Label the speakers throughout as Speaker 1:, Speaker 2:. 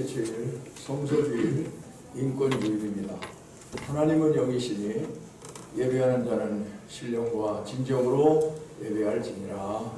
Speaker 1: 제7일 성소주일 인권주일입니다. 하나님은 영이시니 예배하는 자는 신령과 진정으로 예배할지니라.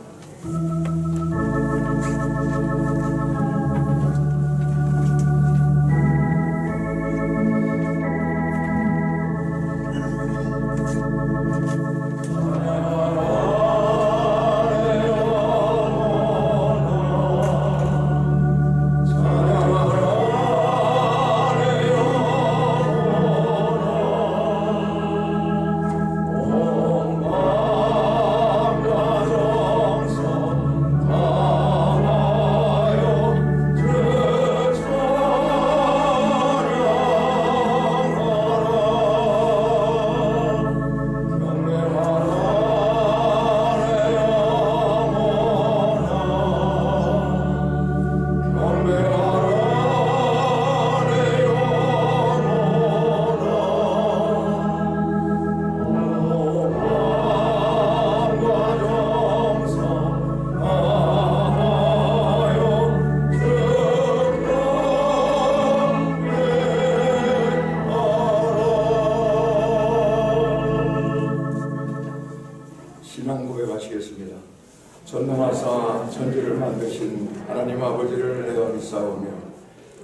Speaker 1: 신앙 고백하시겠습니다. 전능하사 천지를 만드신 하나님 아버지를 내가 믿사오며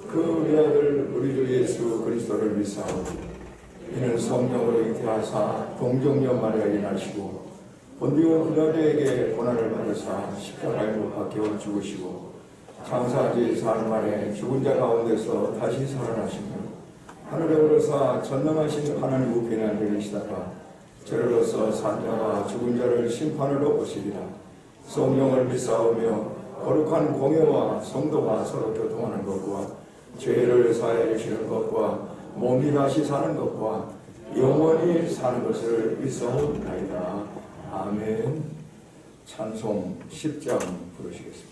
Speaker 1: 그 외아들 우리 주 예수 그리스도를 믿사오니 이는 성령으로 잉태하사 동정녀 마리아에게 나시고 본디오 빌라도에게 고난을 받으사 십자가에 못 박혀 죽으시고 장사지 사흘 만에 죽은 자 가운데서 다시 살아나시며 하늘에 오르사 전능하신 하나님 우편에 앉아 계시다가 저리로서 산자와 죽은 자를 심판으로 오시리라. 성령을 믿사오며 거룩한 공예와 성도가 서로 교통하는 것과 죄를 사하여 주시는 것과 몸이 다시 사는 것과 영원히 사는 것을 믿사옵나이다. 아멘. 찬송 10장 부르시겠습니다.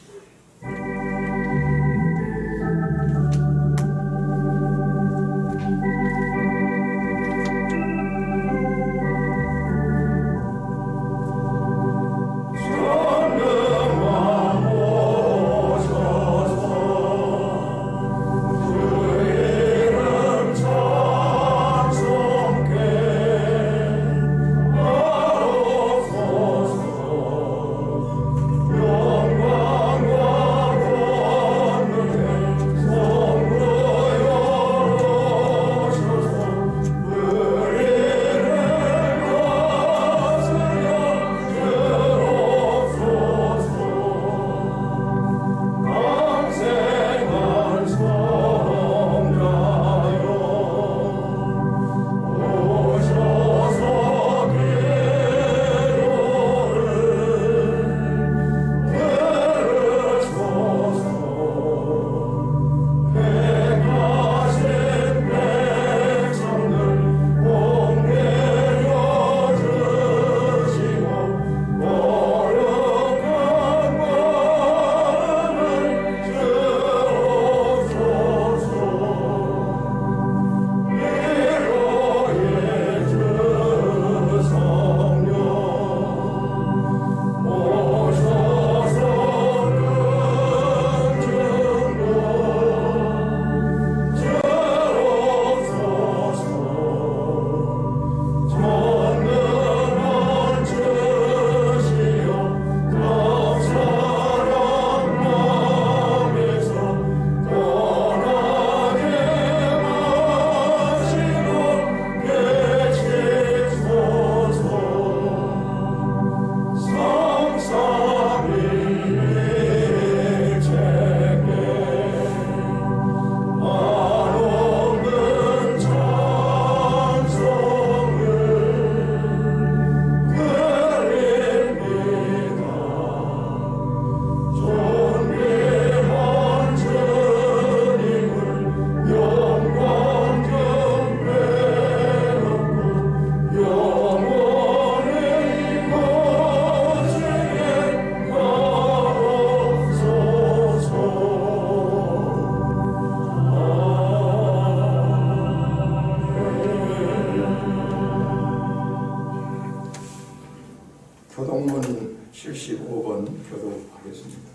Speaker 1: 교독문 75번 교독하겠습니다.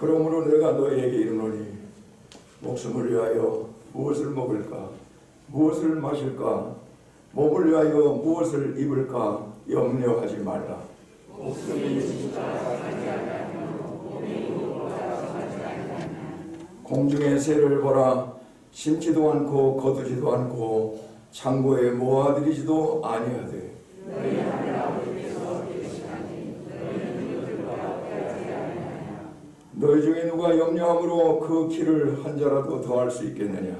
Speaker 1: 그러므로 내가 너에게 이르노니 목숨을 위하여 무엇을 먹을까 무엇을 마실까 몸을 위하여 무엇을 입을까 염려하지 말라. 공중의 새를 보라. 심지도 않고 거두지도 않고 창고에 모아들이지도 아니하되 너희 중에 누가 염려함으로 그 키를 한 자라도 더할 수 있겠느냐.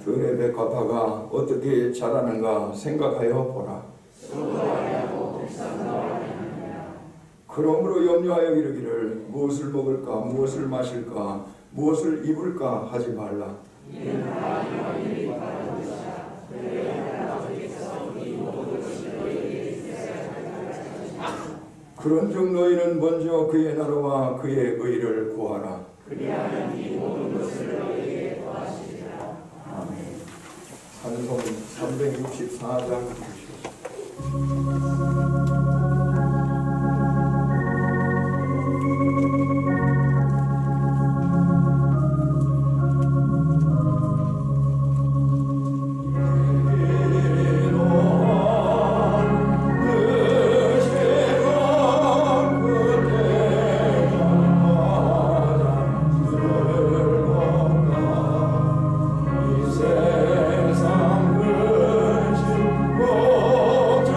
Speaker 1: 들의 백합화가 어떻게 자라는가 생각하여 보라. 그러므로 염려하여 이르기를 무엇을 먹을까 무엇을 마실까 무엇을 입을까 하지 말라. 그런즉 너희는 먼저 그의 나라와 그의 의를 구하라. 그리하면 이 모든 것을 너희에게 더하시리라. 아멘. 찬송 364장 주시옵소서.
Speaker 2: 세상 근심 걱정에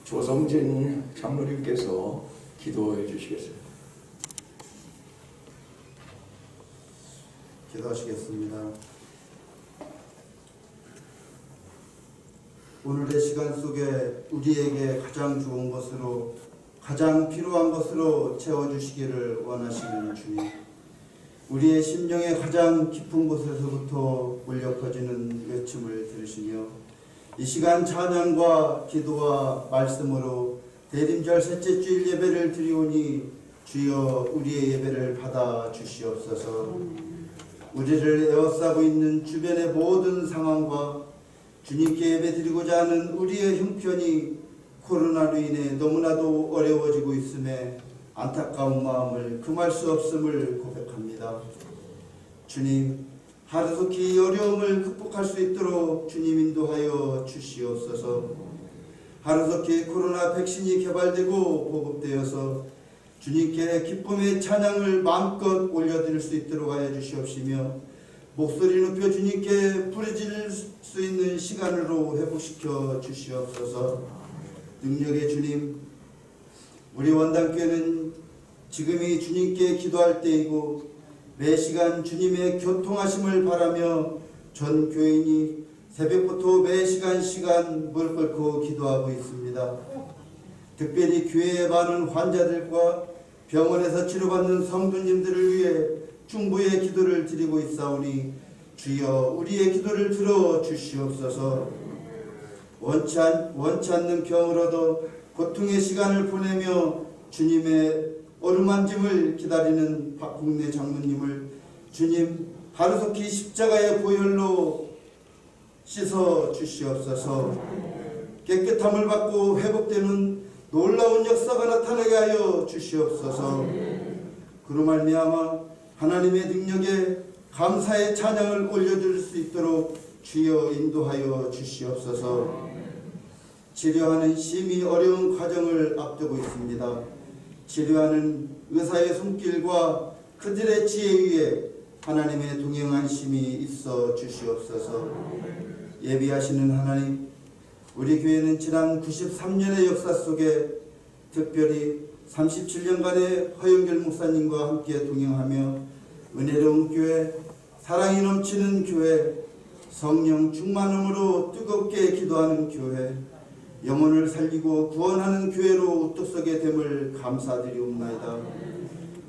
Speaker 1: 조성진 장로님께서 기도해 주시겠습니다.
Speaker 2: 기도하시겠습니다. 오늘의 시간 속에 우리에게 가장 좋은 것으로, 가장 필요한 것으로 채워주시기를 원하시는 주님, 우리의 심령의 가장 깊은 곳에서부터 울려 퍼지는 외침을 들으시며 이 시간 찬양과 기도와 말씀으로 대림절 셋째 주일 예배를 드리오니 주여 우리의 예배를 받아 주시옵소서. 우리를 에워싸고 있는 주변의 모든 상황과 주님께 예배드리고자 하는 우리의 형편이 코로나로 인해 너무나도 어려워지고 있음에 안타까운 마음을 금할 수 없음을 고백합니다. 주님, 하루속히 이 어려움을 극복할 수 있도록 주님 인도하여 주시옵소서. 하루속히 코로나 백신이 개발되고 보급되어서 주님께 기쁨의 찬양을 마음껏 올려드릴 수 있도록 하여 주시옵시며 목소리 높여 주님께 부르짖을 수 있는 시간으로 회복시켜 주시옵소서. 능력의 주님, 우리 원당교회는 지금이 주님께 기도할 때이고 매 시간 주님의 교통하심을 바라며 전 교인이 새벽부터 매 시간 무릎 꿇고 기도하고 있습니다. 특별히 교회에 많은 환자들과 병원에서 치료받는 성도님들을 위해 중보의 기도를 드리고 있사오니 주여 우리의 기도를 들어 주시옵소서. 원치 않는 병으로도 고통의 시간을 보내며 주님의 어루만짐을 기다리는 박국내 장로님을 주님 하루속히 십자가의 보혈로 씻어 주시옵소서. 깨끗함을 받고 회복되는 놀라운 역사가 나타나게 하여 주시옵소서. 그로 말미암아 하나님의 능력에 감사의 찬양을 올려줄 수 있도록 주여 인도하여 주시옵소서. 치료하는 심히 어려운 과정을 앞두고 있습니다. 치료하는 의사의 손길과 그들의 지혜 위에 하나님의 동행한 심이 있어 주시옵소서. 예비하시는 하나님, 우리 교회는 지난 93년의 역사 속에 특별히 37년간의 허영길 목사님과 함께 동행하며 은혜로운 교회, 사랑이 넘치는 교회, 성령 충만함으로 뜨겁게 기도하는 교회, 영혼을 살리고 구원하는 교회로 우뚝서게 됨을 감사드리옵나이다.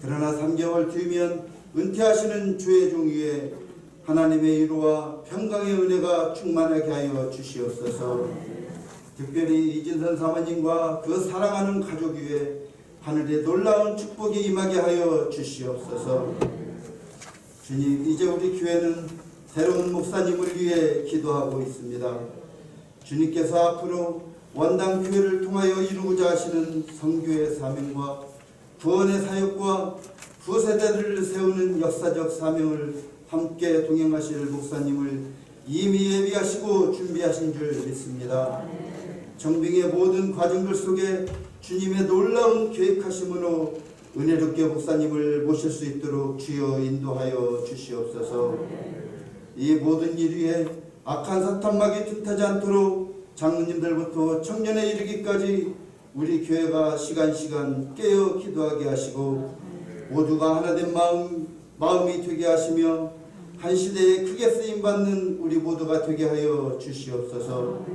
Speaker 2: 그러나 3개월 뒤면 은퇴하시는 주의 종 위에 하나님의 위로와 평강의 은혜가 충만하게 하여 주시옵소서. 특별히 이진선 사모님과 그 사랑하는 가족 위에 하늘의 놀라운 축복이 임하게 하여 주시옵소서. 주님, 이제 우리 교회는 새로운 목사님을 위해 기도하고 있습니다. 주님께서 앞으로 원당 교회를 통하여 이루고자 하시는 선교의 사명과 구원의 사역과 후세대들을 세우는 역사적 사명을 함께 동행하실 목사님을 이미 예비하시고 준비하신 줄 믿습니다. 정빙의 모든 과정들 속에 주님의 놀라운 계획하심으로 은혜롭게 목사님을 모실 수 있도록 주여 인도하여 주시옵소서. 이 모든 일 위에 악한 사탄막이 틈타지 않도록 장로님들부터 청년에 이르기까지 우리 교회가 시간 깨어 기도하게 하시고 모두가 하나된 마음이 되게 하시며 한 시대에 크게 쓰임받는 우리 모두가 되게 하여 주시옵소서.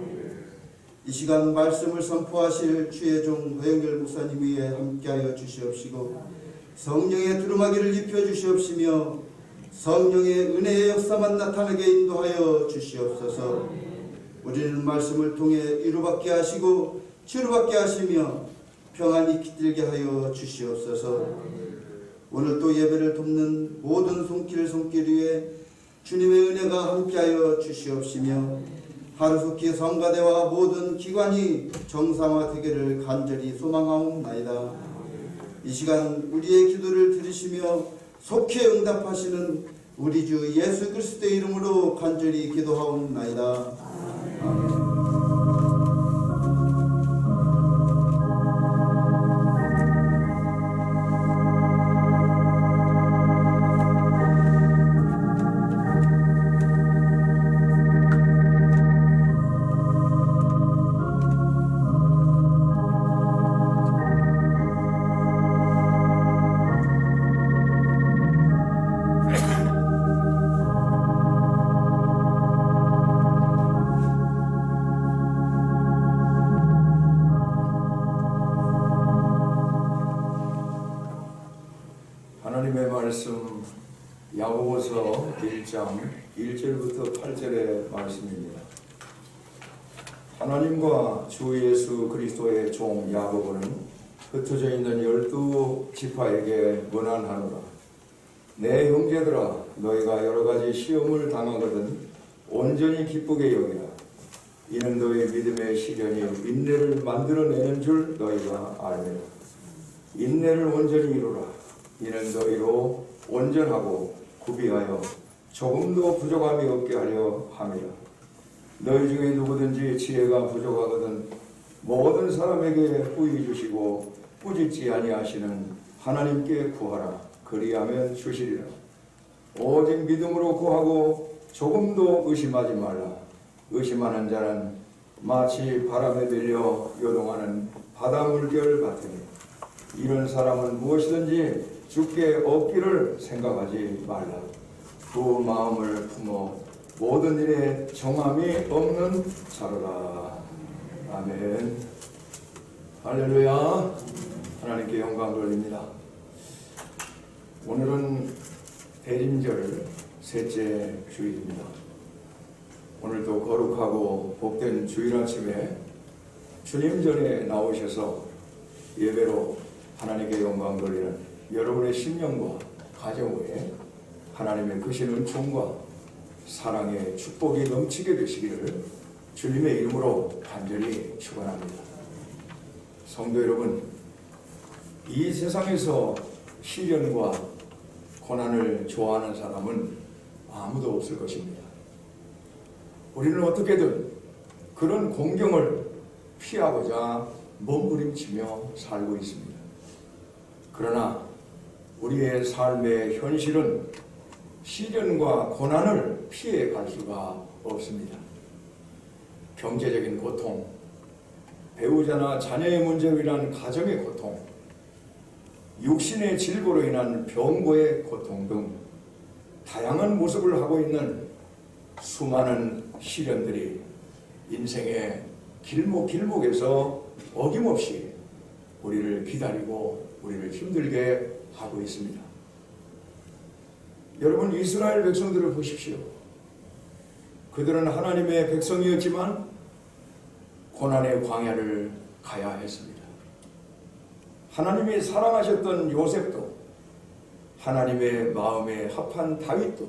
Speaker 2: 이 시간 말씀을 선포하실 주의 종 허영길 목사님 위에 함께하여 주시옵시고 성령의 두루마기를 입혀 주시옵시며 성령의 은혜의 역사만 나타나게 인도하여 주시옵소서. 우리는 말씀을 통해 위로받게 하시고 치료받게 하시며 평안히 깃들게 하여 주시옵소서. 오늘 또 예배를 돕는 모든 손길 위에 주님의 은혜가 함께하여 주시옵시며 하루속히 성가대와 모든 기관이 정상화되기를 간절히 소망하옵나이다. 이 시간 우리의 기도를 들으시며 속히 응답하시는 우리 주 예수 그리스도의 이름으로 간절히 기도하옵나이다. 아멘.
Speaker 1: 야고보서 1장 1절부터 8절의 말씀입니다. 하나님과 주 예수 그리스도의 종 야고보는 흩어져 있는 12지파에게 문안하노라. 내 형제들아, 너희가 여러가지 시험을 당하거든 온전히 기쁘게 여기라. 이는 너희 믿음의 시련이 인내를 만들어내는 줄 너희가 알매라. 인내를 온전히 이루라. 이는 너희로 온전하고 구비하여 조금도 부족함이 없게 하려 함이라. 너희 중에 누구든지 지혜가 부족하거든 모든 사람에게 후히 주시고 꾸짖지 아니하시는 하나님께 구하라. 그리하면 주시리라. 오직 믿음으로 구하고 조금도 의심하지 말라. 의심하는 자는 마치 바람에 밀려 요동하는 바다 물결 같으니 이런 사람은 무엇이든지 주께 얻기를 생각하지 말라. 그 마음을 품어 모든 일에 정함이 없는 자로라. 아멘. 할렐루야. 하나님께 영광 돌립니다. 오늘은 대림절 셋째 주일입니다. 오늘도 거룩하고 복된 주일 아침에 주님 전에 나오셔서 예배로 하나님께 영광 돌리는 여러분의 심령과 가정 위에 하나님의 크신 은총과 사랑의 축복이 넘치게 되시기를 주님의 이름으로 간절히 축원합니다. 성도 여러분, 이 세상에서 시련과 고난을 좋아하는 사람은 아무도 없을 것입니다. 우리는 어떻게든 그런 공경을 피하고자 몸부림치며 살고 있습니다. 그러나 우리의 삶의 현실은 시련과 고난을 피해 갈 수가 없습니다. 경제적인 고통, 배우자나 자녀의 문제로 인한 가정의 고통, 육신의 질고로 인한 병고의 고통 등 다양한 모습을 하고 있는 수많은 시련들이 인생의 길목길목에서 어김없이 우리를 기다리고 우리를 힘들게 하고 있습니다. 여러분, 이스라엘 백성들을 보십시오. 그들은 하나님의 백성이었지만 고난의 광야를 가야 했습니다. 하나님이 사랑하셨던 요셉도, 하나님의 마음에 합한 다윗도,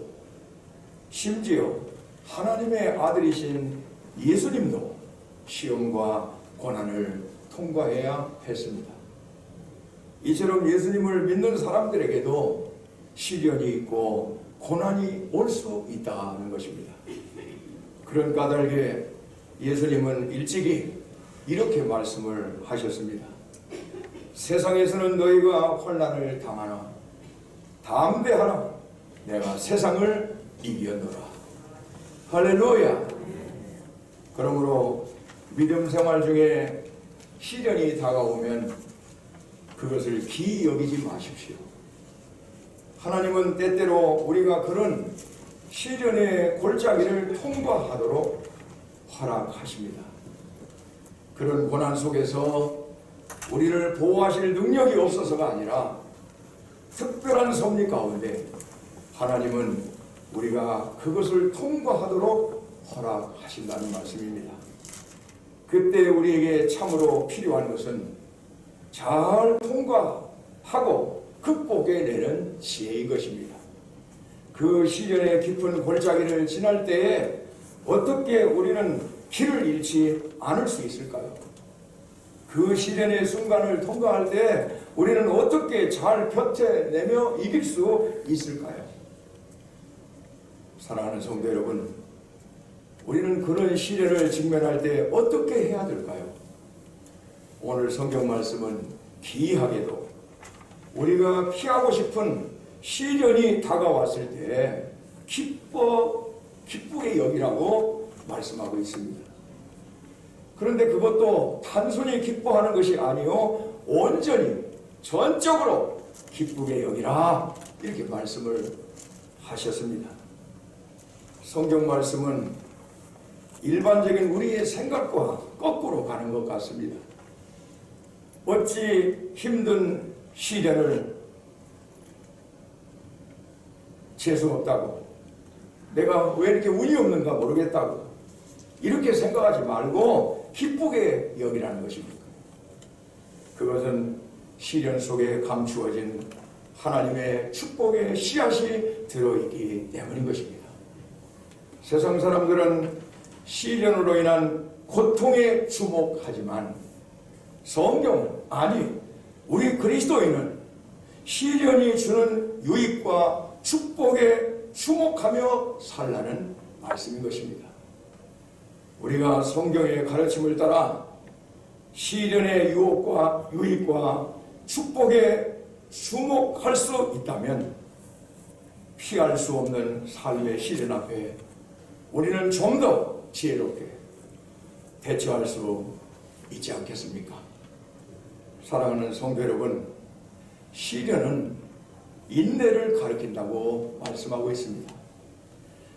Speaker 1: 심지어 하나님의 아들이신 예수님도 시험과 고난을 통과해야 했습니다. 이처럼 예수님을 믿는 사람들에게도 시련이 있고 고난이 올 수 있다는 것입니다. 그런 까닭에 예수님은 일찍이 이렇게 말씀을 하셨습니다. 세상에서는 너희가 환난을 당하나 담대하라. 내가 세상을 이겼노라. 할렐루야. 그러므로 믿음 생활 중에 시련이 다가오면 그것을 기이 여기지 마십시오. 하나님은 때때로 우리가 그런 시련의 골짜기를 통과하도록 허락하십니다. 그런 고난 속에서 우리를 보호하실 능력이 없어서가 아니라 특별한 섭리 가운데 하나님은 우리가 그것을 통과하도록 허락하신다는 말씀입니다. 그때 우리에게 참으로 필요한 것은 잘 통과하고 극복해내는 지혜인 것입니다. 그 시련의 깊은 골짜기를 지날 때에 어떻게 우리는 길을 잃지 않을 수 있을까요? 그 시련의 순간을 통과할 때 우리는 어떻게 잘 버텨내며 이길 수 있을까요? 사랑하는 성도 여러분, 우리는 그런 시련을 직면할 때 어떻게 해야 될까요? 오늘 성경 말씀은 기이하게도 우리가 피하고 싶은 시련이 다가왔을 때 기쁘게 여기라고 말씀하고 있습니다. 그런데 그것도 단순히 기뻐하는 것이 아니요, 온전히 전적으로 기쁘게 여기라, 이렇게 말씀을 하셨습니다. 성경 말씀은 일반적인 우리의 생각과 거꾸로 가는 것 같습니다. 어찌 힘든 시련을 재수 없다고, 내가 왜 이렇게 운이 없는가 모르겠다고 이렇게 생각하지 말고 기쁘게 여기라는 것입니다. 그것은 시련 속에 감추어진 하나님의 축복의 씨앗이 들어있기 때문인 것입니다. 세상 사람들은 시련으로 인한 고통에 주목하지만 성경은 아니, 우리 그리스도인은 시련이 주는 유익과 축복에 주목하며 살라는 말씀인 것입니다. 우리가 성경의 가르침을 따라 시련의 유혹과 유익과 축복에 주목할 수 있다면 피할 수 없는 삶의 시련 앞에 우리는 좀 더 지혜롭게 대처할 수 있지 않겠습니까? 사랑하는 성도 여러분, 시련은 인내를 가리킨다고 말씀하고 있습니다.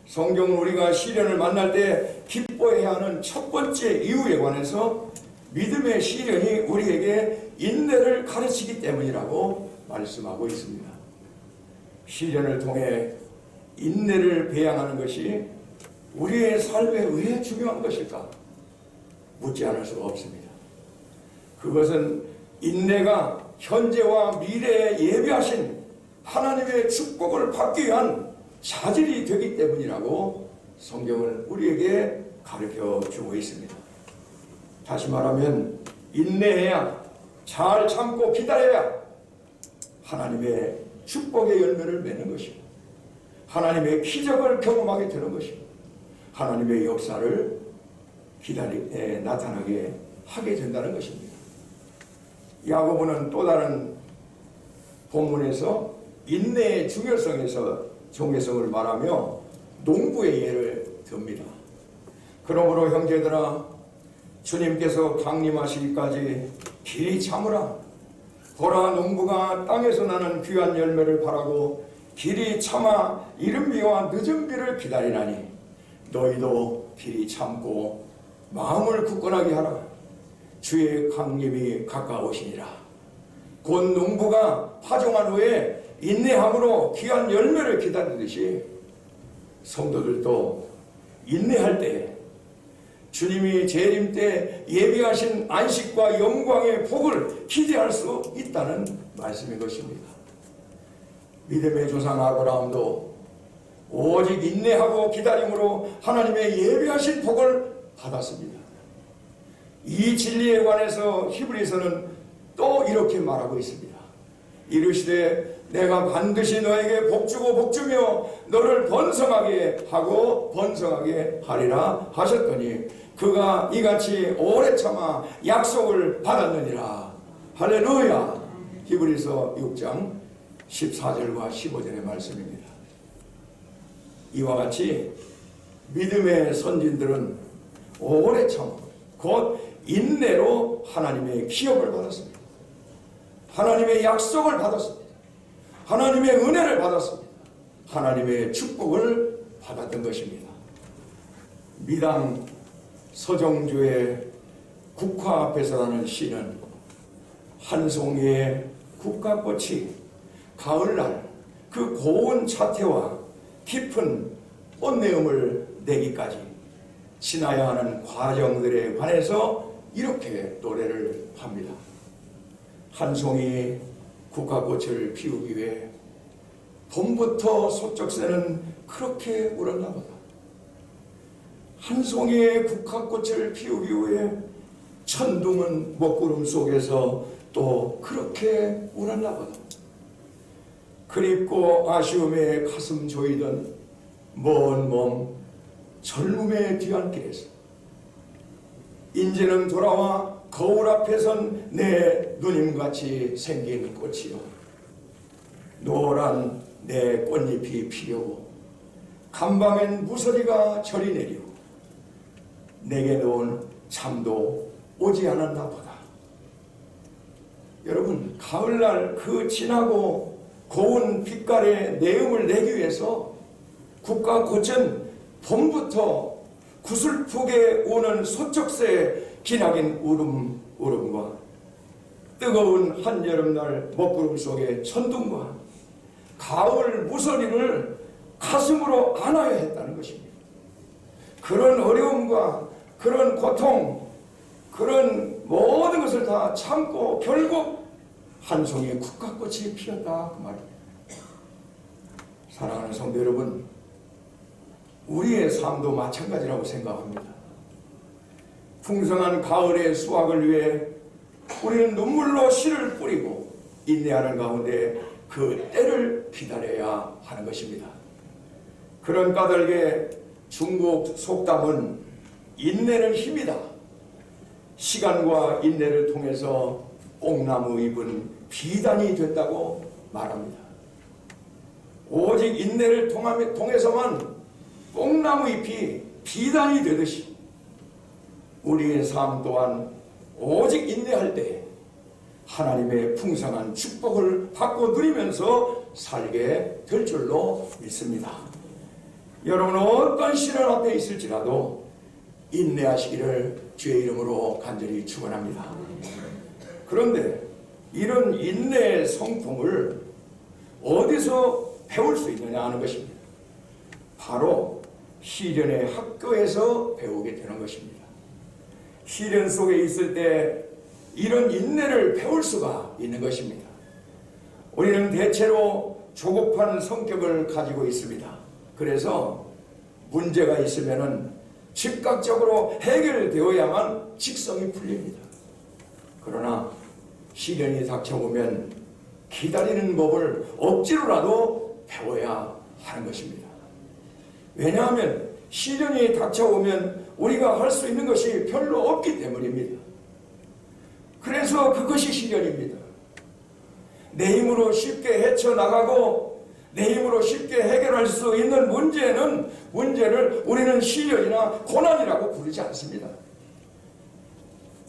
Speaker 1: 성경은 우리가 시련을 만날 때 기뻐해야 하는 첫 번째 이유에 관해서 믿음의 시련이 우리에게 인내를 가르치기 때문이라고 말씀하고 있습니다. 시련을 통해 인내를 배양하는 것이 우리의 삶에 왜 중요한 것일까? 묻지 않을 수가 없습니다. 그것은 인내가 현재와 미래에 예비하신 하나님의 축복을 받기 위한 자질이 되기 때문이라고 성경은 우리에게 가르쳐 주고 있습니다. 다시 말하면 인내해야, 잘 참고 기다려야 하나님의 축복의 열매를 맺는 것이고 하나님의 기적을 경험하게 되는 것이고 하나님의 역사를 나타나게 하게 된다는 것입니다. 야고보는 또 다른 본문에서 인내의 중요성에서 중요성을 말하며 농부의 예를 듭니다. 그러므로 형제들아, 주님께서 강림하시기까지 길이 참으라. 보라, 농부가 땅에서 나는 귀한 열매를 바라고 길이 참아 이른 비와 늦은 비를 기다리나니 너희도 길이 참고 마음을 굳건하게 하라. 주의 강림이 가까우시니라. 곧 농부가 파종한 후에 인내함으로 귀한 열매를 기다리듯이 성도들도 인내할 때 주님이 재림 때 예비하신 안식과 영광의 복을 기대할 수 있다는 말씀인 것입니다. 믿음의 조상 아브라함도 오직 인내하고 기다림으로 하나님의 예비하신 복을 받았습니다. 이 진리에 관해서 히브리서는 또 이렇게 말하고 있습니다. 이르시되 내가 반드시 너에게 복주고 복주며 너를 번성하게 하고 번성하게 하리라 하셨더니 그가 이같이 오래 참아 약속을 받았느니라. 할렐루야. 히브리서 6장 14절과 15절의 말씀입니다. 이와 같이 믿음의 선진들은 오래 참아 곧 인내로 하나님의 기업을 받았습니다. 하나님의 약속을 받았습니다. 하나님의 은혜를 받았습니다. 하나님의 축복을 받았던 것입니다. 미당 서정주의 국화 앞에서라는 시는 한 송이의 국화꽃이 가을날 그 고운 자태와 깊은 꽃내음을 내기까지 지나야 하는 과정들에 관해서 이렇게 노래를 합니다. 한 송이 국화꽃을 피우기 위해 봄부터 소쩍새는 그렇게 울었나 보다. 한 송이의 국화꽃을 피우기 위해 천둥은 먹구름 속에서 또 그렇게 울었나 보다. 그립고 아쉬움에 가슴 조이던 먼 몸 젊음의 뒤안길에서 인제는 돌아와 거울 앞에 선 내 누님같이 생긴 꽃이요, 노란 내 꽃잎이 피려고 간밤엔 무서리가 저리 내리고 내게 놓은 잠도 오지 않았나 보다. 여러분, 가을날 그 진하고 고운 빛깔의 내음을 내기 위해서 국화꽃은 봄부터 구슬프게 오는 소쩍새의 기나긴 울음과 뜨거운 한여름날 먹구름 속의 천둥과 가을 무서리를 가슴으로 안아야 했다는 것입니다. 그런 어려움과 그런 고통, 그런 모든 것을 다 참고 결국 한 송이 국화꽃이 피었다 그 말입니다. 사랑하는 성도 여러분, 우리의 삶도 마찬가지라고 생각합니다. 풍성한 가을의 수확을 위해 우리는 눈물로 씨를 뿌리고 인내하는 가운데 그 때를 기다려야 하는 것입니다. 그런 까닭에 중국 속담은 인내는 힘이다. 시간과 인내를 통해서 뽕나무 잎은 비단이 됐다고 말합니다. 오직 인내를 통해서만 뽕나무 잎이 비단이 되듯이 우리의 삶 또한 오직 인내할 때 하나님의 풍성한 축복을 받고 누리면서 살게 될 줄로 믿습니다. 여러분은 어떤 시련 앞에 있을지라도 인내하시기를 주의 이름으로 간절히 축원합니다. 그런데 이런 인내의 성품을 어디서 배울 수 있느냐 하는 것입니다. 바로 시련의 학교에서 배우게 되는 것입니다. 시련 속에 있을 때 이런 인내를 배울 수가 있는 것입니다. 우리는 대체로 조급한 성격을 가지고 있습니다. 그래서 문제가 있으면은 즉각적으로 해결되어야만 직성이 풀립니다. 그러나 시련이 닥쳐오면 기다리는 법을 억지로라도 배워야 하는 것입니다. 왜냐하면 시련이 닥쳐오면 우리가 할 수 있는 것이 별로 없기 때문입니다. 그래서 그것이 시련입니다. 내 힘으로 쉽게 헤쳐나가고 내 힘으로 쉽게 해결할 수 있는 문제를 우리는 시련이나 고난이라고 부르지 않습니다.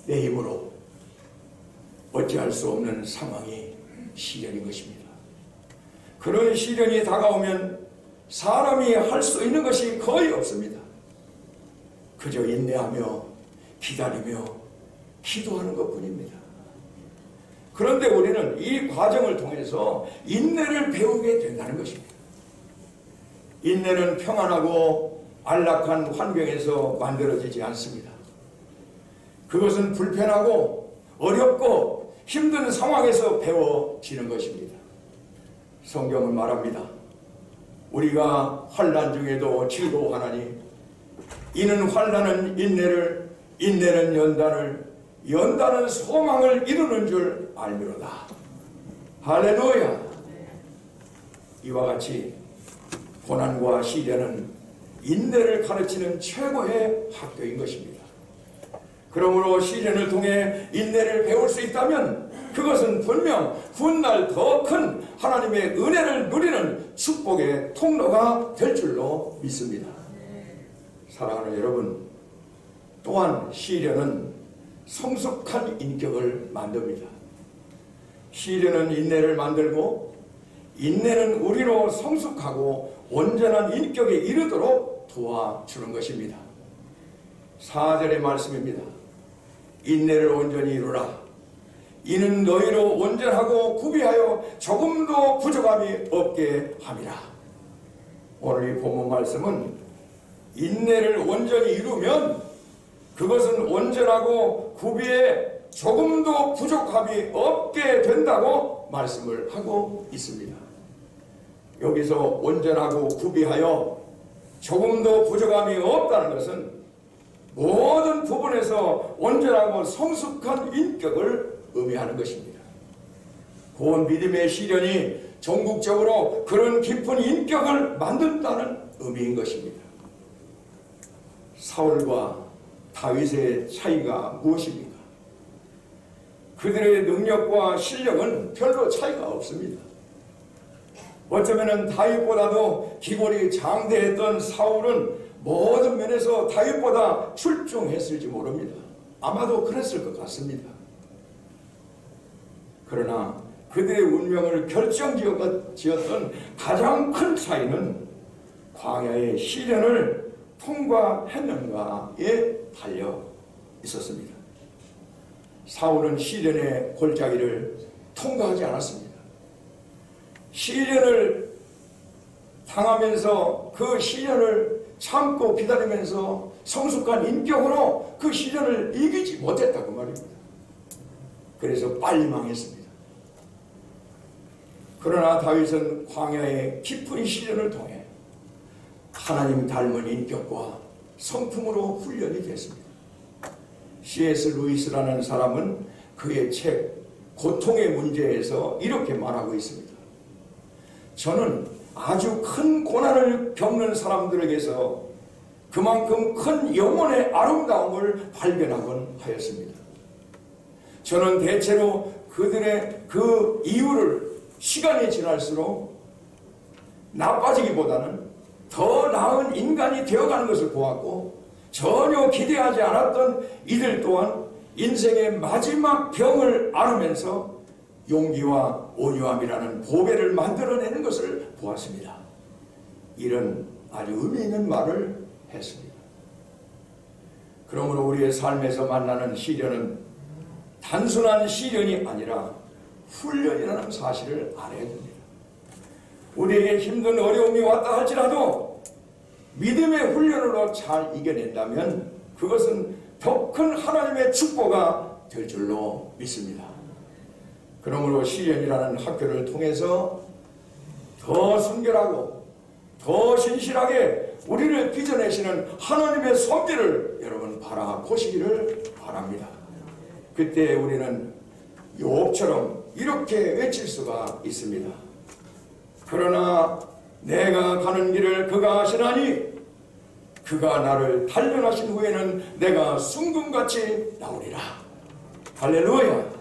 Speaker 1: 내 힘으로 어찌할 수 없는 상황이 시련인 것입니다. 그런 시련이 다가오면 사람이 할 수 있는 것이 거의 없습니다. 그저 인내하며 기다리며 기도하는 것뿐입니다. 그런데 우리는 이 과정을 통해서 인내를 배우게 된다는 것입니다. 인내는 평안하고 안락한 환경에서 만들어지지 않습니다. 그것은 불편하고 어렵고 힘든 상황에서 배워지는 것입니다. 성경은 말합니다. 우리가 환난 중에도 즐거워하나니 이는 환난은 인내를, 인내는 연단을, 연단은 소망을 이루는 줄 알미로다. 할렐루야. 이와 같이 고난과 시련은 인내를 가르치는 최고의 학교인 것입니다. 그러므로 시련을 통해 인내를 배울 수 있다면 그것은 분명 훗날 더 큰 하나님의 은혜를 누리는 축복의 통로가 될 줄로 믿습니다. 사랑하는 여러분, 또한 시련은 성숙한 인격을 만듭니다. 시련은 인내를 만들고 인내는 우리로 성숙하고 온전한 인격에 이르도록 도와주는 것입니다. 4절의 말씀입니다. 인내를 온전히 이루라. 이는 너희로 온전하고 구비하여 조금도 부족함이 없게 함이라. 오늘 이 본문 말씀은 인내를 온전히 이루면 그것은 온전하고 구비에 조금도 부족함이 없게 된다고 말씀을 하고 있습니다. 여기서 온전하고 구비하여 조금도 부족함이 없다는 것은 모든 부분에서 온전하고 성숙한 인격을 의미하는 것입니다. 고운 믿음의 시련이 전국적으로 그런 깊은 인격을 만든다는 의미인 것입니다. 사울과 다윗의 차이가 무엇입니까? 그들의 능력과 실력은 별로 차이가 없습니다. 어쩌면 다윗보다도 기골이 장대했던 사울은 모든 면에서 다윗보다 출중했을지 모릅니다. 아마도 그랬을 것 같습니다. 그러나 그들의 운명을 결정지었던 가장 큰 차이는 광야의 시련을 통과했는가에 달려 있었습니다. 사울은 시련의 골짜기를 통과하지 않았습니다. 시련을 당하면서 그 시련을 참고 기다리면서 성숙한 인격으로 그 시련을 이기지 못했다고 말입니다. 그래서 빨리 망했습니다. 그러나 다윗은 광야의 깊은 시련을 통해 하나님 닮은 인격과 성품으로 훈련이 됐습니다. C.S. 루이스라는 사람은 그의 책 고통의 문제에서 이렇게 말하고 있습니다. 저는 아주 큰 고난을 겪는 사람들에게서 그만큼 큰 영혼의 아름다움을 발견하곤 하였습니다. 저는 대체로 그들의 그 이유를 시간이 지날수록 나빠지기보다는 더 나은 인간이 되어가는 것을 보았고, 전혀 기대하지 않았던 이들 또한 인생의 마지막 병을 앓으면서 용기와 온유함이라는 보배를 만들어내는 것을 보았습니다. 이런 아주 의미 있는 말을 했습니다. 그러므로 우리의 삶에서 만나는 시련은 단순한 시련이 아니라 훈련이라는 사실을 알아야 됩니다. 우리에게 힘든 어려움이 왔다 할지라도 믿음의 훈련으로 잘 이겨낸다면 그것은 더 큰 하나님의 축복가 될 줄로 믿습니다. 그러므로 시련이라는 학교를 통해서 더 순결하고 더 신실하게 우리를 빚어내시는 하나님의 섭리를 여러분 바라보시기를 바랍니다. 그때 우리는 욥처럼 이렇게 외칠 수가 있습니다. 그러나 내가 가는 길을 그가 아시나니 그가 나를 단련하신 후에는 내가 순금같이 나오리라. 할렐루야.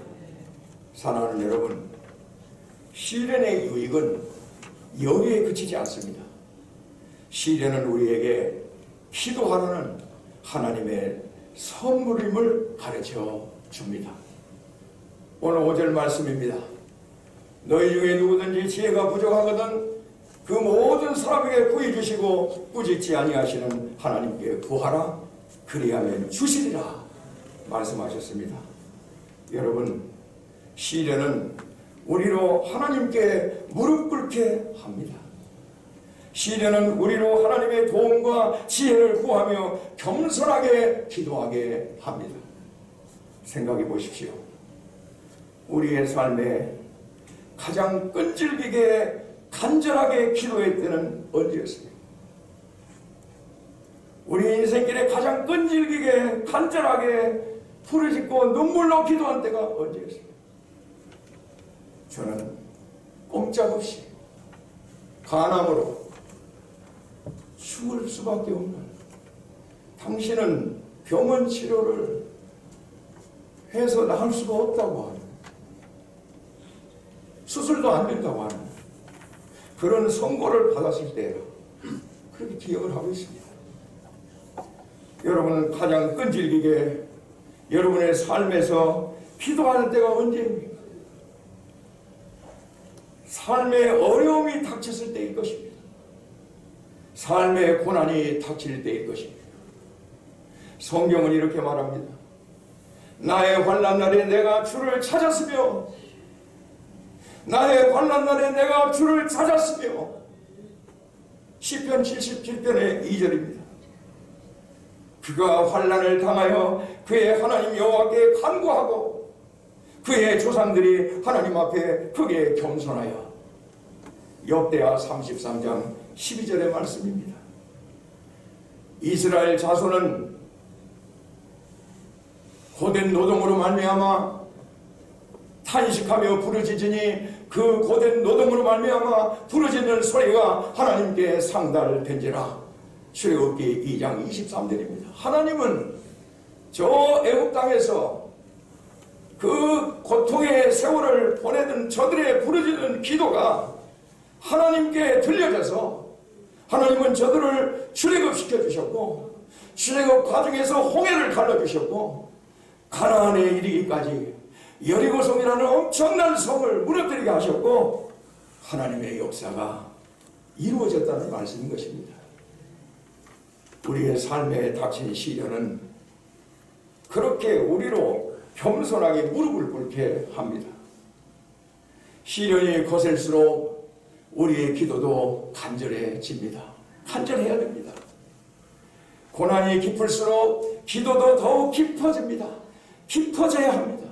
Speaker 1: 사랑하는 여러분, 시련의 유익은 여기에 그치지 않습니다. 시련은 우리에게 기도하라는 하나님의 선물임을 가르쳐 줍니다. 오늘 5절 말씀입니다. 너희 중에 누구든지 지혜가 부족하거든 그 모든 사람에게 구해 주시고 꾸짖지 아니하시는 하나님께 구하라. 그리하면 주시리라 말씀하셨습니다. 여러분, 시련은 우리로 하나님께 무릎 꿇게 합니다. 시련은 우리로 하나님의 도움과 지혜를 구하며 겸손하게 기도하게 합니다. 생각해 보십시오. 우리의 삶에 가장 끈질기게 간절하게 기도할 때는 언제였습니까? 우리 인생길에 가장 끈질기게 간절하게 부르짖고 눈물로 기도한 때가 언제였습니까? 저는 꼼짝없이 간암으로 죽을 수밖에 없는, 당신은 병원 치료를 해서 나을 수가 없다고 하는, 수술도 안 된다고 하는 그런 선고를 받았을 때 그렇게 기억을 하고 있습니다. 여러분은 가장 끈질기게 여러분의 삶에서 기도하는 때가 언제입니까? 삶의 어려움이 닥쳤을 때일 것입니다. 삶의 고난이 닥칠 때일 것입니다. 성경은 이렇게 말합니다. 나의 환난 날에 내가 주를 찾았으며, 나의 환난 날에 내가 주를 찾았으며. 시편 77편의 2절입니다. 그가 환난을 당하여 그의 하나님 여호와께 간구하고 그의 조상들이 하나님 앞에 크게 겸손하여. 역대하 33장 12절의 말씀입니다. 이스라엘 자손은 고된 노동으로 말미암아 탄식하며 부르짖으니 그 고된 노동으로 말미암아 부르짖는 소리가 하나님께 상달된지라. 출애굽기 2장 23절입니다. 하나님은 저 애굽 땅에서 그 고통의 세월을 보내던 저들의 부르짖는 기도가 하나님께 들려져서 하나님은 저들을 출애굽시켜 주셨고, 출애굽 과정에서 홍해를 갈라주셨고, 가나안에 이르기까지 여리고성이라는 엄청난 성을 무너뜨리게 하셨고, 하나님의 역사가 이루어졌다는 말씀인 것입니다. 우리의 삶에 닥친 시련은 그렇게 우리로 겸손하게 무릎을 꿇게 합니다. 시련이 거셀수록 우리의 기도도 간절해집니다. 간절해야 됩니다. 고난이 깊을수록 기도도 더욱 깊어집니다. 깊어져야 합니다.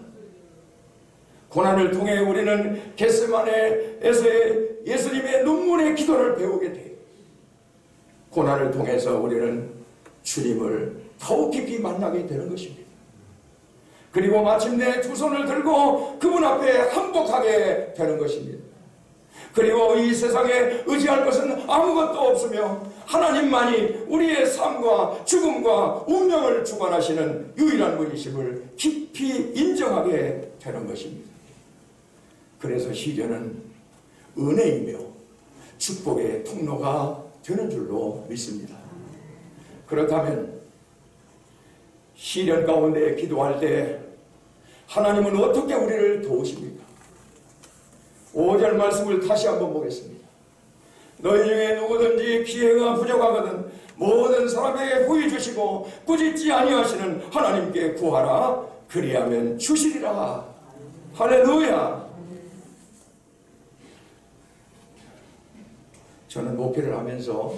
Speaker 1: 고난을 통해 우리는 겟세마네에서의 예수님의 눈물의 기도를 배우게 돼요. 고난을 통해서 우리는 주님을 더욱 깊이 만나게 되는 것입니다. 그리고 마침내 두 손을 들고 그분 앞에 항복하게 되는 것입니다. 그리고 이 세상에 의지할 것은 아무것도 없으며 하나님만이 우리의 삶과 죽음과 운명을 주관하시는 유일한 분이심을 깊이 인정하게 되는 것입니다. 그래서 시련은 은혜이며 축복의 통로가 되는 줄로 믿습니다. 그렇다면 시련 가운데 기도할 때 하나님은 어떻게 우리를 도우십니까? 5절 말씀을 다시 한번 보겠습니다. 너희 중에 누구든지 기회가 부족하거든 모든 사람에게 후히 주시고 꾸짖지 아니하시는 하나님께 구하라. 그리하면 주시리라. 할렐루야. 저는 목회를 하면서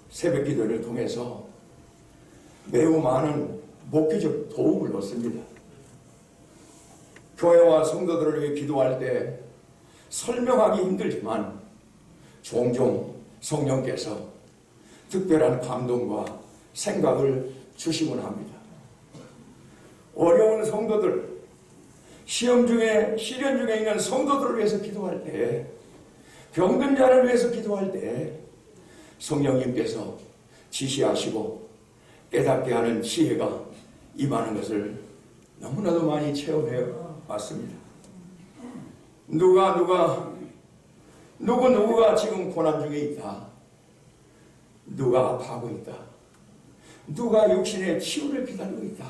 Speaker 1: 새벽 기도를 통해서 매우 많은 목회적 도움을 얻습니다. 교회와 성도들을 위해 기도할 때 설명하기 힘들지만 종종 성령께서 특별한 감동과 생각을 주시곤 합니다. 어려운 성도들, 시련 중에 있는 성도들을 위해서 기도할 때, 병든 자를 위해서 기도할 때 성령님께서 지시하시고 깨닫게 하는 지혜가 임하는 것을 너무나도 많이 체험해 왔습니다. 누구가 지금 고난 중에 있다. 누가 아파하고 있다. 누가 육신의 치유를 기다리고 있다.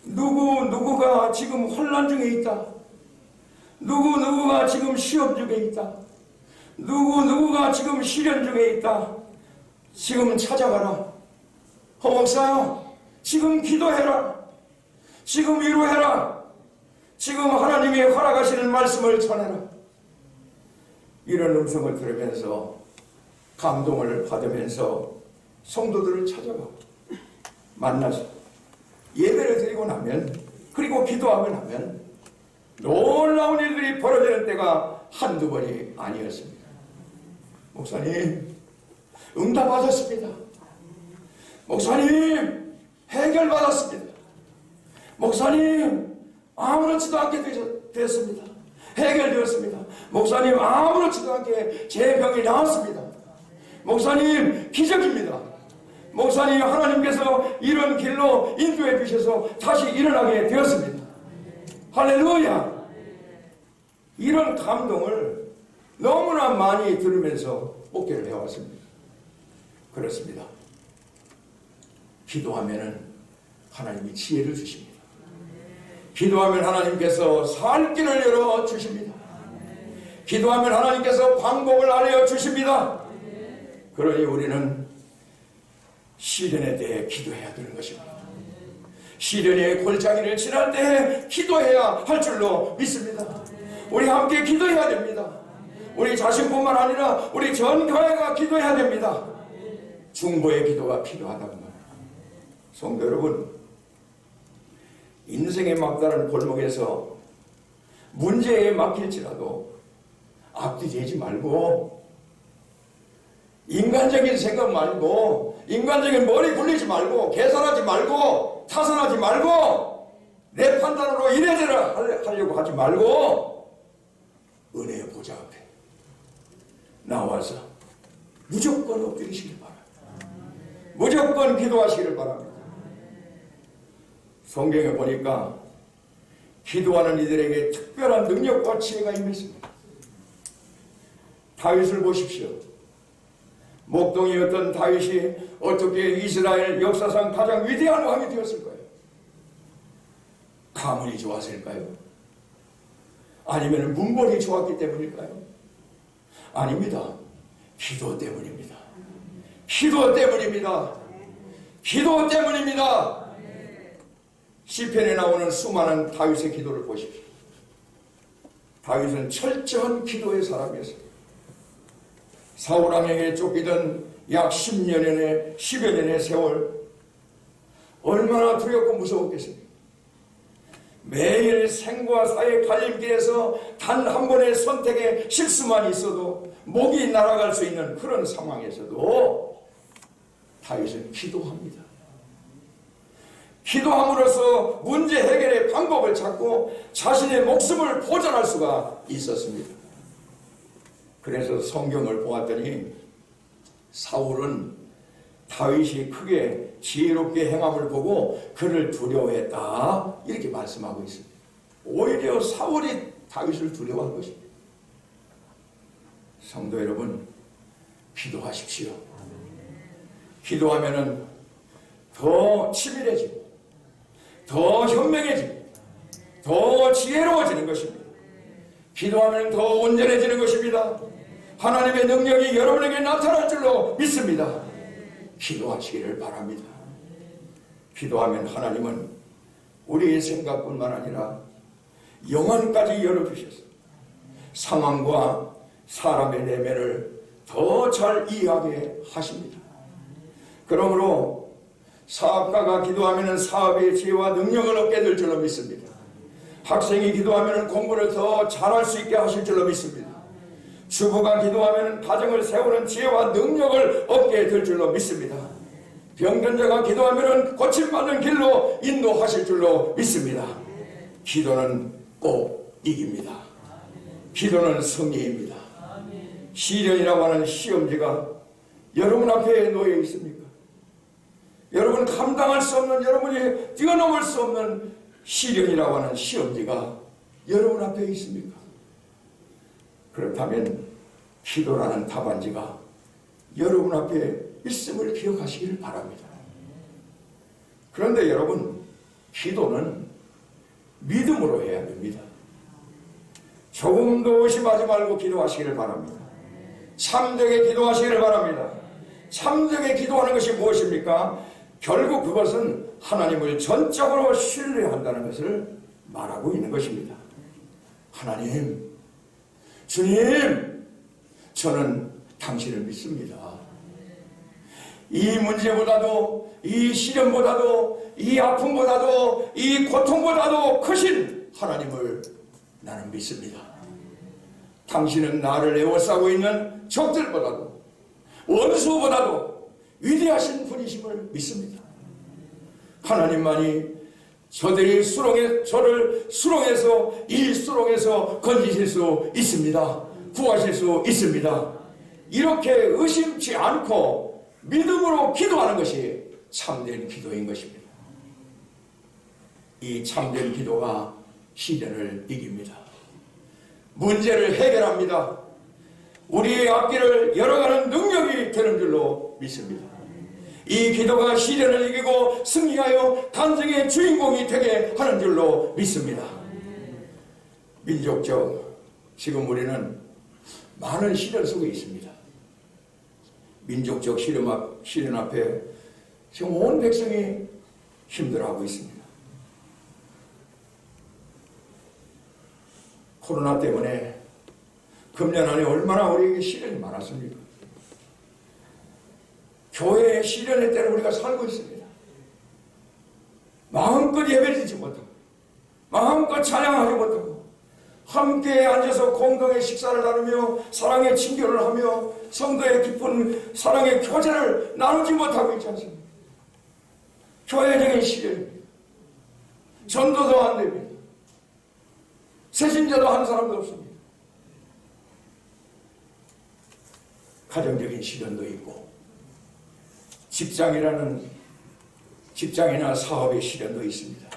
Speaker 1: 누구가 지금 혼란 중에 있다. 누구가 지금 시험 중에 있다. 누구가 지금 시련 중에 있다. 지금 찾아가라. 목사야, 지금 기도해라. 지금 위로해라. 지금 하나님이 허락하시는 말씀을 전해라. 이런 음성을 들으면서 감동을 받으면서 성도들을 찾아가고 만나서 예배를 드리고 나면, 그리고 기도하고 나면 놀라운 일들이 벌어지는 때가 한두 번이 아니었습니다. 목사님, 응답 받았습니다. 목사님, 해결 받았습니다. 목사님, 아무렇지도 않게 되었습니다. 해결되었습니다. 목사님, 아무렇지도 않게 제 병이 나았습니다. 목사님, 기적입니다. 목사님, 하나님께서 이런 길로 인도해 주셔서 다시 일어나게 되었습니다. 할렐루야. 이런 감동을 너무나 많이 들으면서 목회를 해왔습니다. 그렇습니다. 기도하면은 하나님이 지혜를 주십니다. 기도하면 하나님께서 살 길을 열어 주십니다. 기도하면 하나님께서 방법을 알려 주십니다. 그러니 우리는 시련에 대해 기도해야 되는 것입니다. 시련의 골짜기를 지날 때 기도해야 할 줄로 믿습니다. 우리 함께 기도해야 됩니다. 우리 자신뿐만 아니라 우리 전 교회가 기도해야 됩니다. 중보의 기도가 필요하다고 말합니다. 성도 여러분, 인생의 막다른 골목에서 문제에 막힐지라도 앞뒤지지 말고, 인간적인 생각 말고, 인간적인 머리 굴리지 말고, 계산하지 말고, 타산하지 말고, 내 판단으로 이래저래 하려고 하지 말고, 은혜의 보좌 앞에 나와서 무조건 엎드리시길 바랍니다. 무조건 기도하시기를 바랍니다. 성경에 보니까 기도하는 이들에게 특별한 능력과 지혜가 임했습니다. 다윗을 보십시오. 목동이었던 다윗이 어떻게 이스라엘 역사상 가장 위대한 왕이 되었을까요? 가문이 좋았을까요? 아니면 문벌이 좋았기 때문일까요? 아닙니다. 기도 때문입니다. 기도 때문입니다. 기도 때문입니다. 시편에 나오는 수많은 다윗의 기도를 보십시오. 다윗은 철저한 기도의 사람이었어요. 사울왕에게 쫓기던 약 10여 년의 세월, 얼마나 두렵고 무서웠겠습니까? 매일 생과 사의 갈림길에서 단 한 번의 선택의 실수만 있어도 목이 날아갈 수 있는 그런 상황에서도 다윗은 기도합니다. 기도함으로써 문제 해결의 방법을 찾고 자신의 목숨을 보존할 수가 있었습니다. 그래서 성경을 보았더니 사울은 다윗이 크게 지혜롭게 행함을 보고 그를 두려워했다, 이렇게 말씀하고 있습니다. 오히려 사울이 다윗을 두려워한 것입니다. 성도 여러분, 기도하십시오. 기도하면은 더 치밀해지고 더 현명해지고 더 지혜로워지는 것입니다. 기도하면 더 온전해지는 것입니다. 하나님의 능력이 여러분에게 나타날 줄로 믿습니다. 기도하시기를 바랍니다. 기도하면 하나님은 우리의 생각뿐만 아니라 영안까지 열어주셔서 상황과 사람의 내면을 더 잘 이해하게 하십니다. 그러므로 사업가가 기도하면 사업의 지혜와 능력을 얻게 될 줄로 믿습니다. 학생이 기도하면 공부를 더 잘할 수 있게 하실 줄로 믿습니다. 주부가 기도하면 가정을 세우는 지혜와 능력을 얻게 될 줄로 믿습니다. 병든자가 기도하면 고침받는 길로 인도하실 줄로 믿습니다. 기도는 꼭 이깁니다. 기도는 승리입니다. 시련이라고 하는 시험지가 여러분 앞에 놓여 있습니까? 여러분 감당할 수 없는, 여러분이 뛰어넘을 수 없는 시련이라고 하는 시험지가 여러분 앞에 있습니까? 그렇다면 기도라는 답안지가 여러분 앞에 있음을 기억하시기를 바랍니다. 그런데 여러분, 기도는 믿음으로 해야 됩니다. 조금도 의심하지 말고 기도하시기를 바랍니다. 참되게 기도하시기를 바랍니다. 참되게 기도하는 것이 무엇입니까? 결국 그것은 하나님을 전적으로 신뢰한다는 것을 말하고 있는 것입니다. 하나님, 주님, 저는 당신을 믿습니다. 이 문제보다도, 이 시련보다도, 이 아픔보다도, 이 고통보다도 크신 하나님을 나는 믿습니다. 당신은 나를 에워싸고 있는 적들보다도, 원수보다도 위대하신 분이심을 믿습니다. 하나님만이 저를 수렁에서, 이 수렁에서 건지실 수 있습니다. 구하실 수 있습니다. 이렇게 의심치 않고 믿음으로 기도하는 것이 참된 기도인 것입니다. 이 참된 기도가 시련을 이깁니다. 문제를 해결합니다. 우리의 앞길을 열어가는 능력이 되는 줄로 믿습니다. 이 기도가 시련을 이기고 승리하여 간증의 주인공이 되게 하는 줄로 믿습니다. 민족적, 지금 우리는 많은 시련 속에 있습니다. 민족적 시련 앞에 지금 온 백성이 힘들어하고 있습니다. 코로나 때문에 금년 안에 얼마나 우리에게 시련이 많았습니까? 교회의 시련의 때를 우리가 살고 있습니다. 마음껏 예배드리지 못하고, 마음껏 찬양하지 못하고, 함께 앉아서 공동의 식사를 나누며 사랑의 친교를 하며 성도의 깊은 사랑의 교제를 나누지 못하고 있지 않습니까? 교회적인 시련입니다. 전도도 안 됩니다. 새신자도 한 사람도 없습니다. 가정적인 시련도 있고, 직장이나 사업의 시련도 있습니다.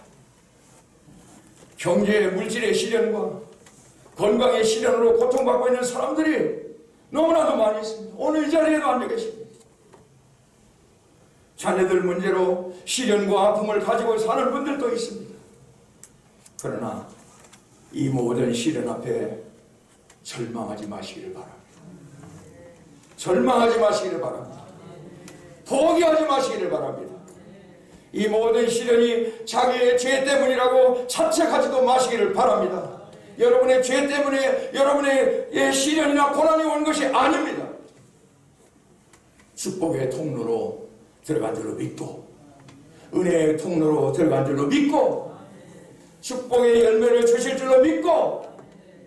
Speaker 1: 경제, 물질의 시련과 건강의 시련으로 고통받고 있는 사람들이 너무나도 많이 있습니다. 오늘 이 자리에도 앉아 계십니다. 자녀들 문제로 시련과 아픔을 가지고 사는 분들도 있습니다. 그러나 이 모든 시련 앞에 절망하지 마시기를 바랍니다. 절망하지 마시기를 바랍니다. 포기하지 마시기를 바랍니다. 이 모든 시련이 자기의 죄 때문이라고 자책하지도 마시기를 바랍니다. 여러분의 죄 때문에 여러분의 시련이나 고난이 온 것이 아닙니다. 축복의 통로로 들어간 줄로 믿고, 은혜의 통로로 들어간 줄로 믿고, 축복의 열매를 주실 줄로 믿고,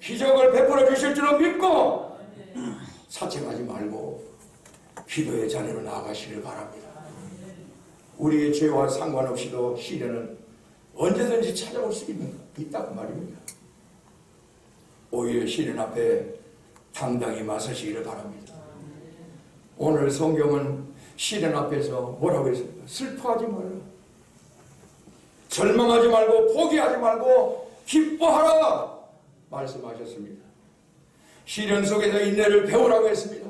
Speaker 1: 기적을 베풀어 주실 줄로 믿고, 사칭하지 말고 기도의 자리로 나아가시길 바랍니다. 우리의 죄와 상관없이도 시련은 언제든지 찾아올 수 있다고 말입니다. 오히려 시련 앞에 당당히 맞서시기를 바랍니다. 오늘 성경은 시련 앞에서 뭐라고 했습니까? 슬퍼하지 말라, 절망하지 말고 포기하지 말고 기뻐하라 말씀하셨습니다. 시련 속에서 인내를 배우라고 했습니다.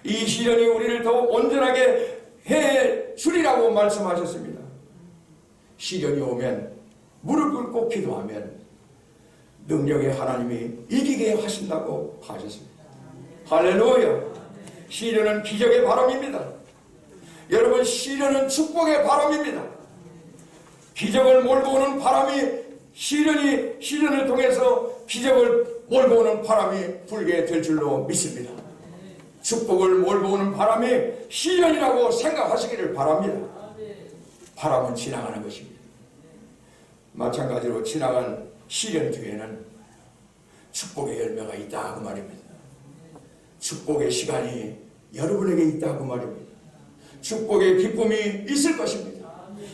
Speaker 1: 이 시련이 우리를 더 온전하게 해 주리라고 말씀하셨습니다. 시련이 오면 무릎 꿇고 기도하면 능력의 하나님이 이기게 하신다고 하셨습니다. 할렐루야. 시련은 기적의 바람입니다. 여러분, 시련은 축복의 바람입니다. 기적을 몰고 오는 바람이 시련을 통해서 기적을 몰고 오는 바람이 불게 될 줄로 믿습니다. 축복을 몰고 오는 바람이 시련이라고 생각하시기를 바랍니다. 바람은 지나가는 것입니다. 마찬가지로 지나간 시련 뒤에는 축복의 열매가 있다 그 말입니다. 축복의 시간이 여러분에게 있다 그 말입니다. 축복의 기쁨이 있을 것입니다.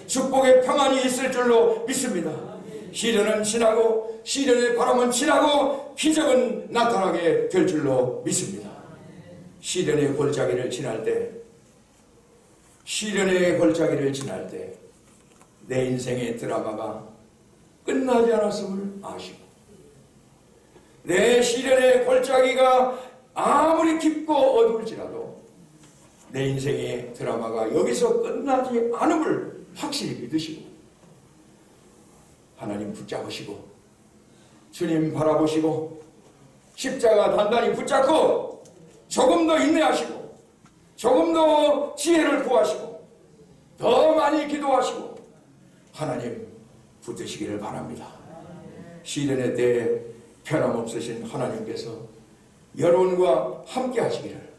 Speaker 1: 축복의 평안이 있을 줄로 믿습니다. 시련은 지나고 시련의 바람은 지나고 기적은 나타나게 될 줄로 믿습니다. 시련의 골짜기를 지날 때, 내 인생의 드라마가 끝나지 않았음을 아시고, 내 시련의 골짜기가 아무리 깊고 어두울지라도 내 인생의 드라마가 여기서 끝나지 않음을 확실히 믿으시고, 하나님 붙잡으시고 주님 바라보시고 십자가 단단히 붙잡고 조금 더 인내하시고 조금 더 지혜를 구하시고 더 많이 기도하시고 하나님 붙드시기를 바랍니다. 시련의 때에 변함없으신 하나님께서 여러분과 함께 하시기를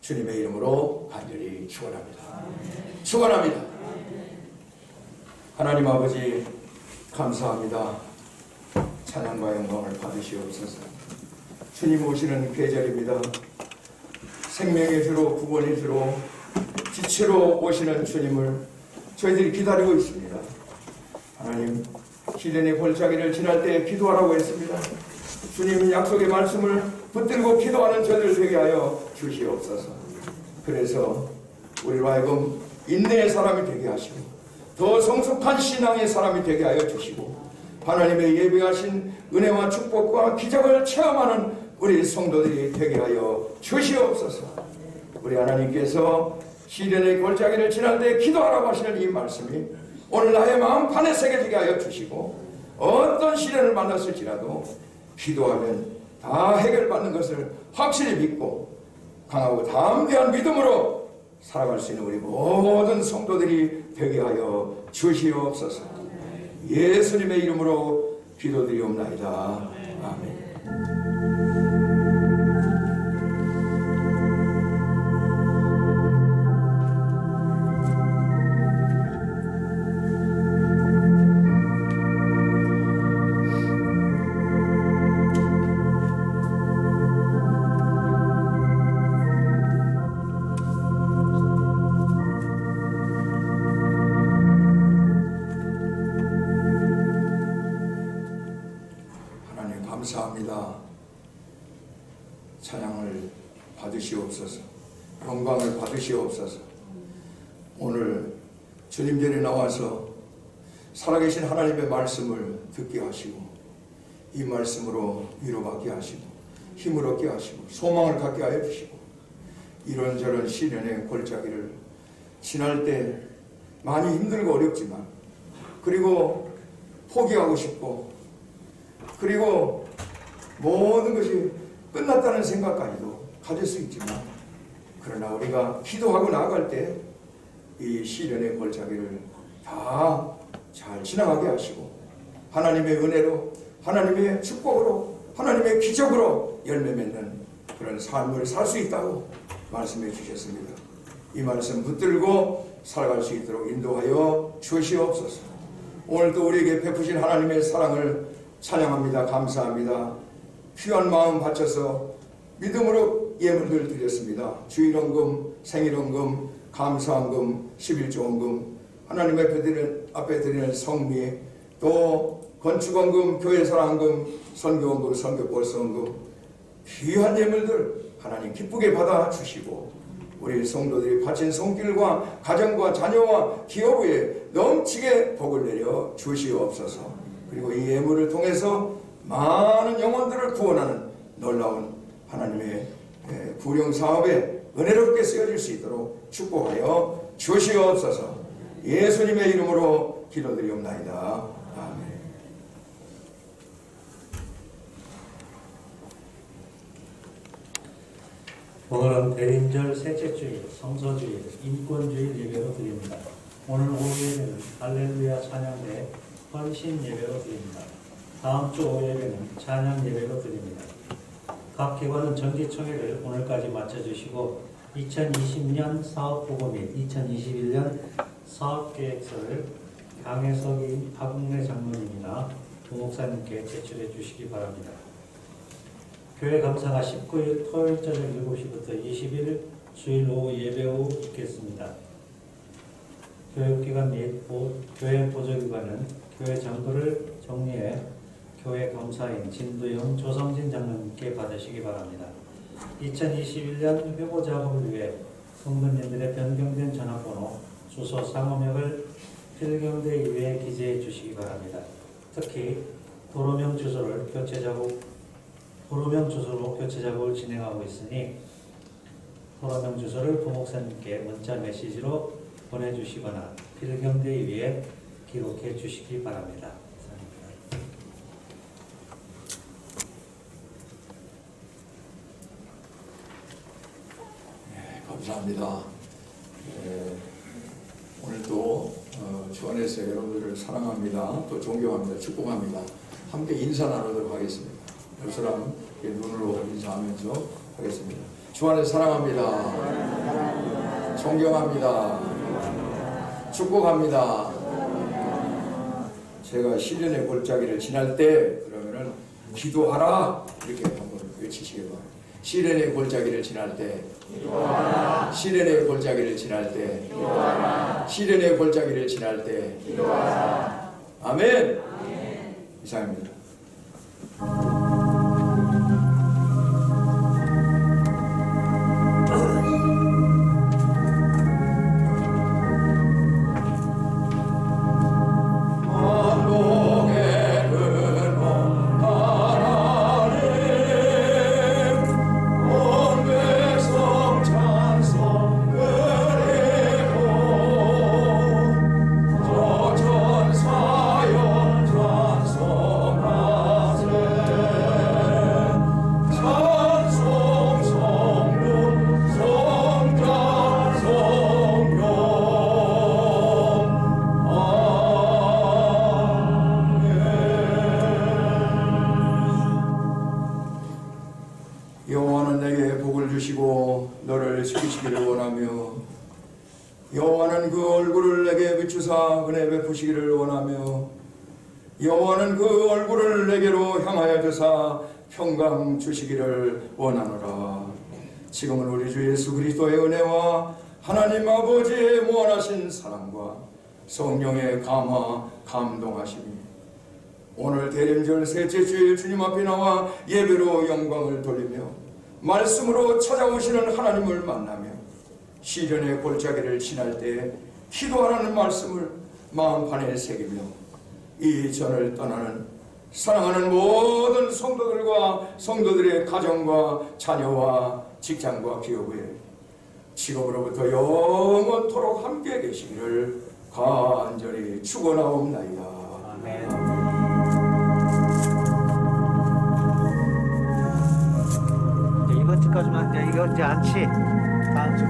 Speaker 1: 주님의 이름으로 간절히 축원합니다. 축원합니다. 하나님 아버지 감사합니다. 찬양과 영광을 받으시옵소서. 주님 오시는 계절입니다. 생명의 주로 구원의 주로 빛으로 오시는 주님을 저희들이 기다리고 있습니다. 하나님, 시련의 골짜기를 지날 때 기도하라고 했습니다. 주님 약속의 말씀을 붙들고 기도하는 저들 되게 하여 주시옵소서. 그래서 우리로 하여금 인내의 사람이 되게 하시고 더 성숙한 신앙의 사람이 되게 하여 주시고 하나님의 예비하신 은혜와 축복과 기적을 체험하는 우리 성도들이 되게 하여 주시옵소서. 우리 하나님께서 시련의 골짜기를 지날 때 기도하라고 하시는 이 말씀이 오늘 나의 마음 판에 새겨지게 하여 주시고 어떤 시련을 만났을지라도 기도하면 다 해결받는 것을 확실히 믿고 강하고 담대한 믿음으로 살아갈 수 있는 우리 모든 성도들이 되게 하여 주시옵소서. 예수님의 이름으로 기도드리옵나이다. 아멘. 감사합니다. 찬양을 받으시옵소서. 영광을 받으시옵소서. 오늘 주님 전에 나와서 살아계신 하나님의 말씀을 듣게 하시고 이 말씀으로 위로받게 하시고 힘을 얻게 하시고 소망을 갖게 하여 주시고 이런저런 시련의 골짜기를 지날 때 많이 힘들고 어렵지만 그리고 포기하고 싶고 그리고 모든 것이 끝났다는 생각까지도 가질 수 있지만 그러나 우리가 기도하고 나아갈 때 이 시련의 골짜기를 다 잘 지나가게 하시고 하나님의 은혜로 하나님의 축복으로 하나님의 기적으로 열매 맺는 그런 삶을 살 수 있다고 말씀해 주셨습니다. 이 말씀 붙들고 살아갈 수 있도록 인도하여 주시옵소서. 오늘도 우리에게 베푸신 하나님의 사랑을 찬양합니다. 감사합니다. 귀한 마음 바쳐서 믿음으로 예물들 드렸습니다. 주일헌금, 생일헌금, 감사헌금, 11조헌금, 하나님 앞에 드리는 성미, 또 건축헌금, 교회사랑헌금, 선교헌금, 선교벌서헌금, 귀한 예물들 하나님 기쁘게 받아주시고 우리 성도들이 바친 손길과 가정과 자녀와 기업에 넘치게 복을 내려 주시옵소서. 그리고 이 예물을 통해서 많은 영혼들을 구원하는 놀라운 하나님의 구령 사업에 은혜롭게 쓰여질 수 있도록 축복하여 주시옵소서. 예수님의 이름으로 기도드리옵나이다. 아멘.
Speaker 3: 오늘은 대림절 셋째 주일, 성서주일, 인권주일 예배로 드립니다. 오늘 오후에는 할렐루야 찬양대 헌신 예배로 드립니다. 다음 주 오후 예배는 찬양 예배로 드립니다. 각 기관은 정기총회를 오늘까지 마쳐주시고 2020년 사업보고 및 2021년 사업계획서를 강혜석이 박웅래 장로님이나 부목사님께 제출해 주시기 바랍니다. 교회 감사가 19일 토요일 저녁 7시부터 20일 주일 오후 예배 후 있겠습니다. 교육기관 및 교회 보조기관은 교회 장부를 정리해 교회 감사인 진두영 조성진 장로님께 받으시기 바랍니다. 2021년 회고 작업을 위해 성도님들의 변경된 전화번호, 주소, 상호명을 필경대 이외에 기재해 주시기 바랍니다. 특히 도로명 주소로 교체 작업을 진행하고 있으니 도로명 주소를 부목사님께 문자 메시지로 보내주시거나 필경대 위에 기록해 주시기 바랍니다.
Speaker 1: 감사합니다. 오늘도 주 안에서 여러분들을 사랑합니다. 또 존경합니다. 축복합니다. 함께 인사 나누도록 하겠습니다. 옆 사람 눈으로 인사하면서 하겠습니다. 주 안에서 사랑합니다. 존경합니다. 축복합니다. 제가 시련의 골짜기를 지날 때 그러면은 기도하라 이렇게 한번 외치시기 바랍니다. 시련의 골짜기를 지날 때 기도하라. 시련의 골짜기를 지날 때 기도하라. 시련의 골짜기를 지날 때 기도하라. 아멘. 아멘. 이상입니다. 여호와는 내게 복을 주시고 너를 지키시기를 원하며 여호와는 그 얼굴을 내게 비추사 은혜 베푸시기를 원하며 여호와는 그 얼굴을 내게로 향하여 주사 평강 주시기를 원하노라. 지금은 우리 주 예수 그리스도의 은혜와 하나님 아버지의 무한하신 사랑과 성령의 감화 감동하심이 오늘 대림절 셋째 주일 주님 앞에 나와 예배로 영광을 돌리며 말씀으로 찾아오시는 하나님을 만나며 시련의 골짜기를 지날 때 기도하라는 말씀을 마음판에 새기며 이 전을 떠나는 사랑하는 모든 성도들과 성도들의 가정과 자녀와 직장과 기업에 지금으로부터 영원토록 함께 계시기를 간절히 축원하옵나이다.
Speaker 3: 아멘.
Speaker 4: 이번 주까지만 이제 이거 이제 안 치. 다음 주.